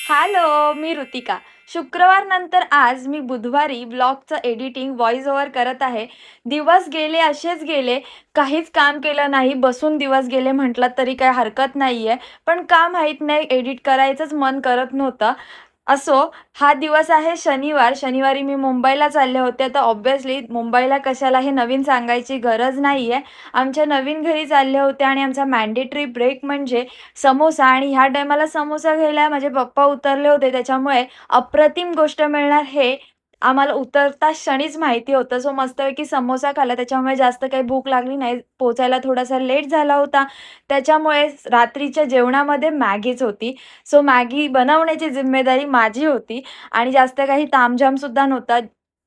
Hello, मी ऋतिका. शुक्रवार नंतर आज मी बुधवारी ब्लॉगचं एडिटिंग, व्हॉईस ओव्हर करत आहे. दिवस गेले असेच गेले. काहीच काम केलं नाही. बसून दिवस गेले म्हटलं तरी काही हरकत नाहीये. पण का माहीत नाही एडिट करायचंच मन करत नव्हतं. असो, हा दिवस आहे शनिवार. शनिवारी मी मुंबईला चालले होते. तर ऑब्व्हियसली मुंबईला कशाला हे नवीन सांगायची गरज नाहीये. आमच्या नवीन घरी चालले होते आणि आमचा मॅन्डेटरी ब्रेक म्हणजे समोसा आणि ह्या टायमाला समोसा घ्यायला माझे पप्पा उतरले होते. त्याच्यामुळे अप्रतिम गोष्ट मिळणार हे आम्हाला उतरताच क्षणीच माहिती होतं. सो मस्तपैकी समोसा खाल्ला. त्याच्यामुळे जास्त काही भूक लागली नाही. पोहोचायला थोडासा लेट झाला होता. त्याच्यामुळे रात्रीच्या जेवणामध्ये मॅगीच होती. सो मॅगी बनवण्याची जिम्मेदारी माझी होती आणि जास्त काही तामझामसुद्धा नव्हता.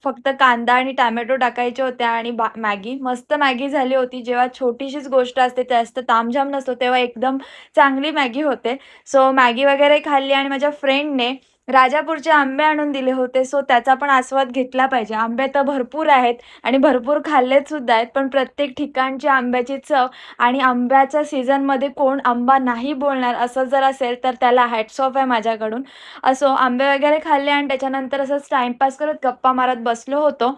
फक्त कांदा आणि टोमॅटो टाकायचे होते आणि मॅगी, मस्त मॅगी झाली होती. जेव्हा छोटीशीच गोष्ट असते, जास्त तामझाम नसतो, तेव्हा एकदम चांगली मॅगी होते. सो मॅगी वगैरे खाल्ली आणि माझ्या फ्रेंडने राजापूरचे आंबे आणून दिले होते. सो त्याचा पण आस्वाद घेतला पाहिजे. आंबे तर भरपूर आहेत आणि भरपूर खाल्लेत सुद्धा आहेत. पण प्रत्येक ठिकाणची आंब्याची चव आणि आंब्याच्या सीझनमध्ये कोण आंबा नाही बोलणार असं जर असेल, तर त्याला हॅट्स ऑफ आहे माझ्याकडून. असो, आंबे वगैरे खाल्ले आणि त्याच्यानंतर असंच टाईमपास करत गप्पा मारत बसलो होतो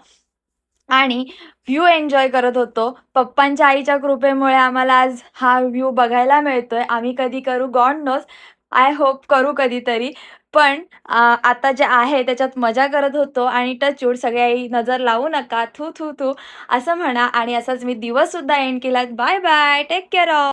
आणि व्ह्यू एन्जॉय करत होतो. पप्पांच्या आईच्या कृपेमुळे आम्हाला आज हा व्ह्यू बघायला मिळतोय. आम्ही कधी करू गॉड नोज. आय होप करू कधीतरी. पण आता जे आहे त्याच्यात मजा करत होतो आणि टचवूड सगळ्याही नजर लावू नका, थू, थू, थू असं म्हणा आणि असाच मी दिवससुद्धा एंड केला. Bye bye. Take care of.